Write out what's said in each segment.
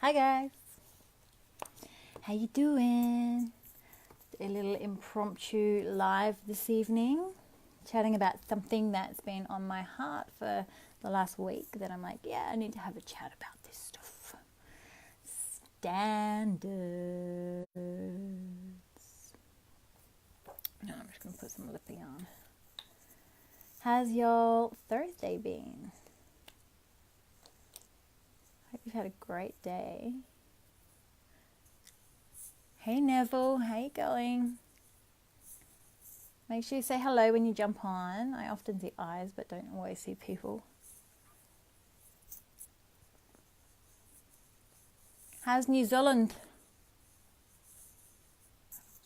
Hi guys, how you doing? A little impromptu live this evening, chatting about something that's been on my heart for the last week that I'm like, yeah, I need to have a chat about this stuff. Standards. No, I'm just going to put some lippy on. How's your Thursday been? Hope you've had a great day. Hey Neville, how you going? Make sure you say hello when you jump on. I often see eyes but don't always see people. How's New Zealand?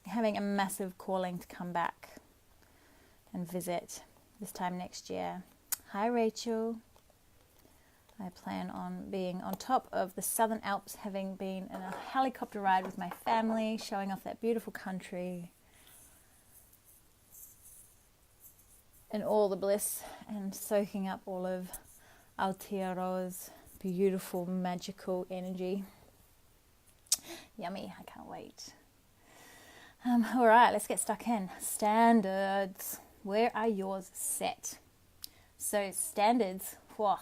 Having a massive calling to come back and visit this time next year. Hi Rachel. I plan on being on top of the Southern Alps, having been in a helicopter ride with my family, showing off that beautiful country in all the bliss and soaking up all of Aotearoa's beautiful, magical energy. Yummy, I can't wait. All right, let's get stuck in. Standards. Where are yours set? So standards, whoa.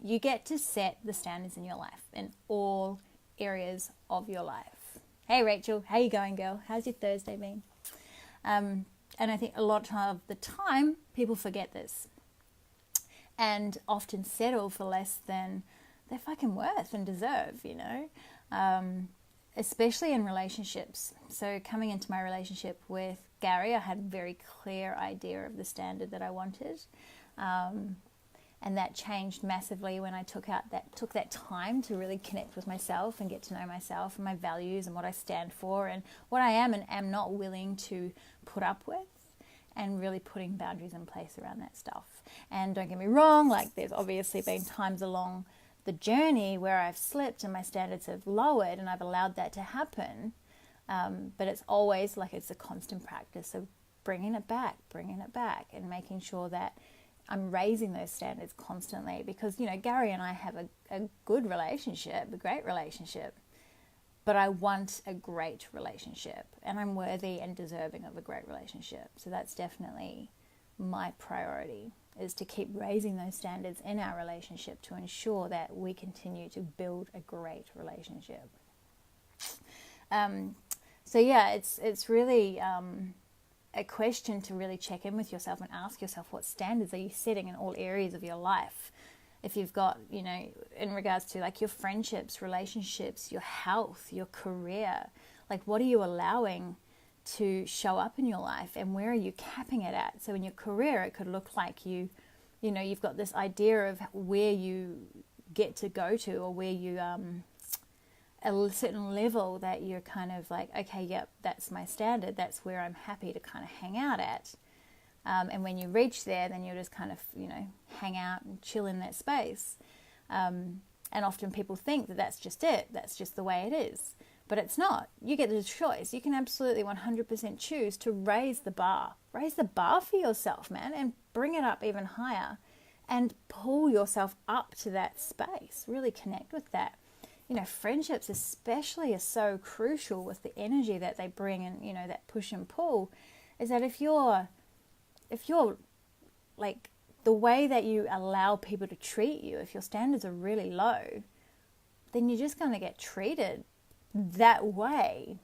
You get to set the standards in your life, in all areas of your life. Hey Rachel, how you going, girl? How's your Thursday been? And I think a lot of the time, people forget this and often settle for less than they're fucking worth and deserve, you know, especially in relationships. So coming into my relationship with Gary, I had a very clear idea of the standard that I wanted. And that changed massively when I took that time to really connect with myself and get to know myself and my values and what I stand for and what I am and am not willing to put up with, and really putting boundaries in place around that stuff. And don't get me wrong, like there's obviously been times along the journey where I've slipped and my standards have lowered, and I've allowed that to happen. But it's always like it's a constant practice of bringing it back and making sure that I'm raising those standards constantly, because, you know, Gary and I have a good relationship, a great relationship, but I want a great relationship and I'm worthy and deserving of a great relationship. So that's definitely my priority, is to keep raising those standards in our relationship to ensure that we continue to build a great relationship. So yeah, it's really a question to really check in with yourself and ask yourself, what standards are you setting in all areas of your life? If you've got, you know, in regards to like your friendships, relationships, your health, your career, like what are you allowing to show up in your life and where are you capping it at? So in your career, it could look like you know, you've got this idea of where you get to go to, or where you, a certain level that you're kind of like, okay, yep, that's my standard. That's where I'm happy to kind of hang out at. And when you reach there, then you'll just kind of, you know, hang out and chill in that space. And often people think that that's just it. That's just the way it is. But it's not. You get the choice. You can absolutely 100% choose to raise the bar. Raise the bar for yourself, man, and bring it up even higher and pull yourself up to that space. Really connect with that. You know, friendships especially are so crucial with the energy that they bring, and, you know, that push and pull, is that if you're like, the way that you allow people to treat you, if your standards are really low, then you're just going to get treated that way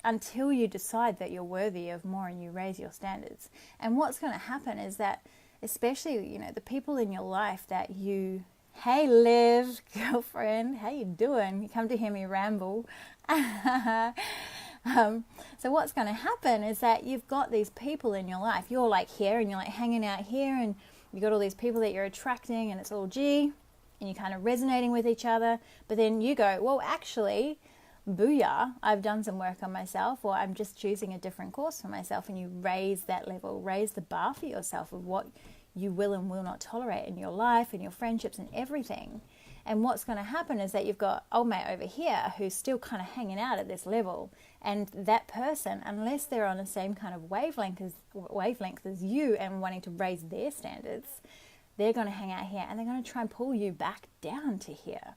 until you decide that you're worthy of more and you raise your standards. And what's going to happen is that, especially, you know, the people in your life that you, hey Liv, girlfriend, how you doing? You come to hear me ramble. So what's going to happen is that you've got these people in your life. You're like here and you're like hanging out here, and you've got all these people that you're attracting, and it's all G, and you're kind of resonating with each other. But then you go, well, actually, booyah, I've done some work on myself, or I'm just choosing a different course for myself. And you raise that level, raise the bar for yourself of what you will and will not tolerate in your life and your friendships and everything. And what's going to happen is that you've got old mate over here who's still kind of hanging out at this level, and that person, unless they're on the same kind of wavelength as you and wanting to raise their standards, they're going to hang out here and they're going to try and pull you back down to here.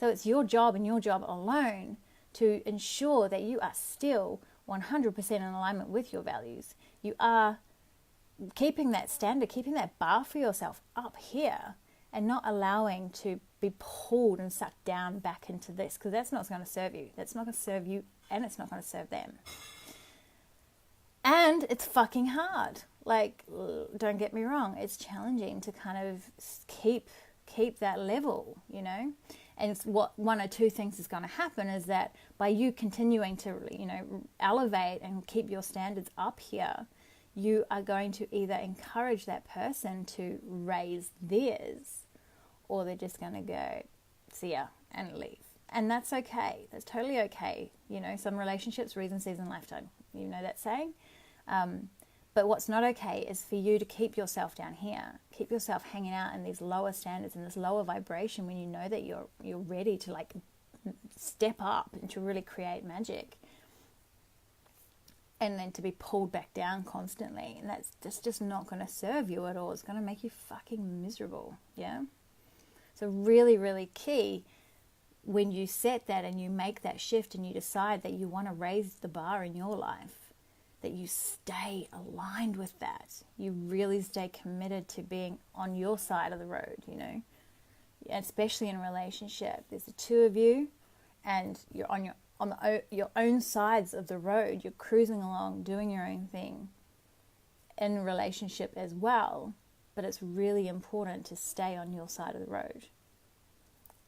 So it's your job and your job alone to ensure that you are still 100% in alignment with your values. You are keeping that standard, keeping that bar for yourself up here, and not allowing to be pulled and sucked down back into this, because that's not going to serve you. That's not going to serve you, and it's not going to serve them. And it's fucking hard. Like, don't get me wrong, it's challenging to kind of keep that level, you know. And it's what one or two things is going to happen is that by you continuing to, you know, elevate and keep your standards up here, you are going to either encourage that person to raise theirs, or they're just going to go, see ya, and leave. And that's okay. That's totally okay. You know, some relationships, reason, season, lifetime. You know that saying? But what's not okay is for you to keep yourself down here, keep yourself hanging out in these lower standards and this lower vibration when you know that you're ready to like step up and to really create magic, and then to be pulled back down constantly. And that's just not going to serve you at all. It's going to make you fucking miserable. Yeah. So really, really key when you set that and you make that shift and you decide that you want to raise the bar in your life, that you stay aligned with that. You really stay committed to being on your side of the road, you know, especially in a relationship. There's the two of you and you're on your own sides of the road. You're cruising along, doing your own thing in a relationship as well. But it's really important to stay on your side of the road.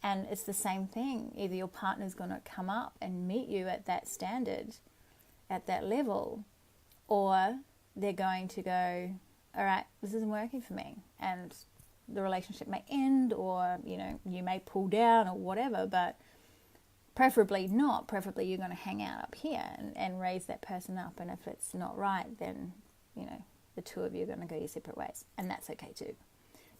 And it's the same thing. Either your partner's going to come up and meet you at that standard, at that level, or they're going to go, all right, this isn't working for me. And the relationship may end, or, you know, you may pull down or whatever, but preferably not. Preferably you're going to hang out up here and raise that person up. And if it's not right, then, you know, the two of you are going to go your separate ways. And that's okay too.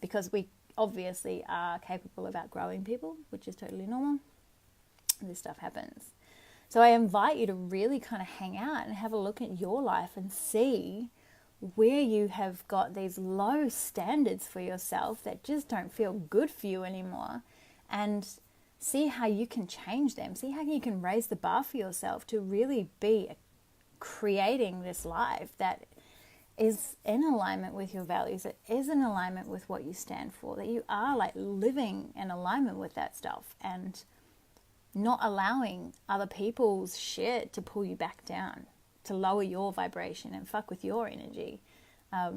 Because we obviously are capable of outgrowing people, which is totally normal. This stuff happens. So I invite you to really kind of hang out and have a look at your life and see where you have got these low standards for yourself that just don't feel good for you anymore, and see how you can change them. See how you can raise the bar for yourself to really be creating this life that is in alignment with your values, that is in alignment with what you stand for, that you are like living in alignment with that stuff, and not allowing other people's shit to pull you back down, to lower your vibration and fuck with your energy.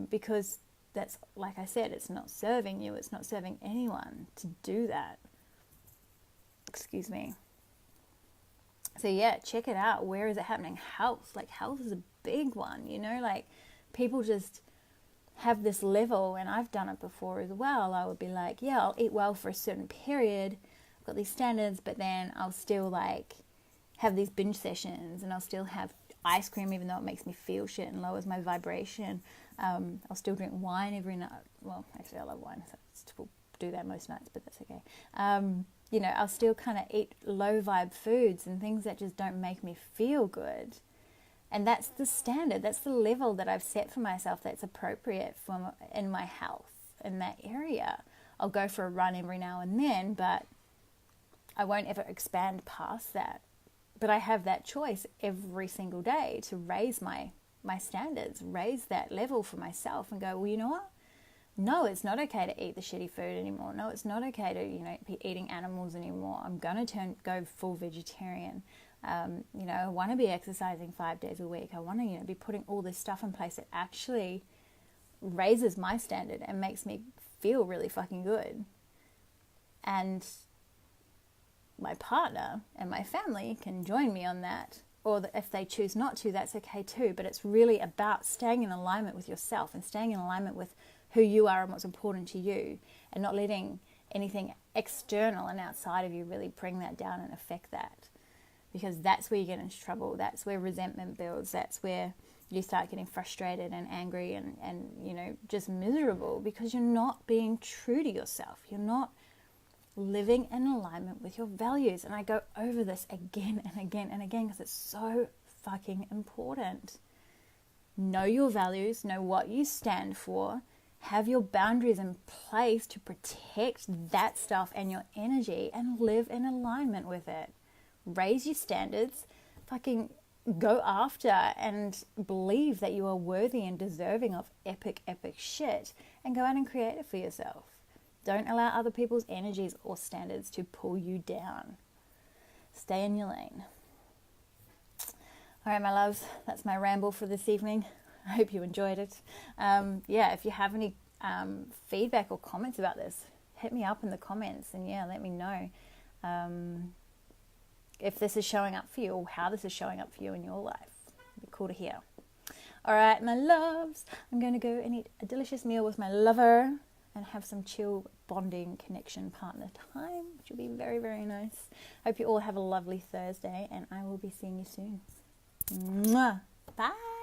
Because that's, like I said, it's not serving you. It's not serving anyone to do that. Excuse me. So yeah, check it out. Where is it happening? Health. Like, health is a big one, you know, like people just have this level, and I've done it before as well. I would be like, yeah, I'll eat well for a certain period. Got these standards, but then I'll still like have these binge sessions, and I'll still have ice cream even though it makes me feel shit and lowers my vibration. I'll still drink wine every night. Well, actually I love wine, so I still do that most nights, but that's okay. You know, I'll still kind of eat low vibe foods and things that just don't make me feel good. And that's the standard, that's the level that I've set for myself that's appropriate for in my health in that area. I'll go for a run every now and then, but I won't ever expand past that. But I have that choice every single day to raise my standards, raise that level for myself, and go, well, you know what? No, it's not okay to eat the shitty food anymore. No, it's not okay to, you know, be eating animals anymore. I'm going to go full vegetarian. You know, I want to be exercising 5 days a week. I want to, you know, be putting all this stuff in place that actually raises my standard and makes me feel really fucking good. And my partner and my family can join me on that, or if they choose not to, that's okay too. But it's really about staying in alignment with yourself and staying in alignment with who you are and what's important to you, and not letting anything external and outside of you really bring that down and affect that, because that's where you get into trouble. That's where resentment builds. That's where you start getting frustrated and angry and you know, just miserable, because you're not being true to yourself. You're not living in alignment with your values. And I go over this again and again and again because it's so fucking important. Know your values, know what you stand for, Have your boundaries in place to protect that stuff and your energy and live in alignment with it. Raise your standards, fucking go after and believe that you are worthy and deserving of epic, epic shit, and go out and create it for yourself. Don't allow other people's energies or standards to pull you down. Stay in your lane. All right, my loves, that's my ramble for this evening. I hope you enjoyed it. If you have any feedback or comments about this, hit me up in the comments and let me know if this is showing up for you or how this is showing up for you in your life. It'd be cool to hear. All right, my loves, I'm going to go and eat a delicious meal with my lover and have some chill bonding connection partner time, which will be very, very nice. Hope you all have a lovely Thursday, and I will be seeing you soon. Mwah. Bye.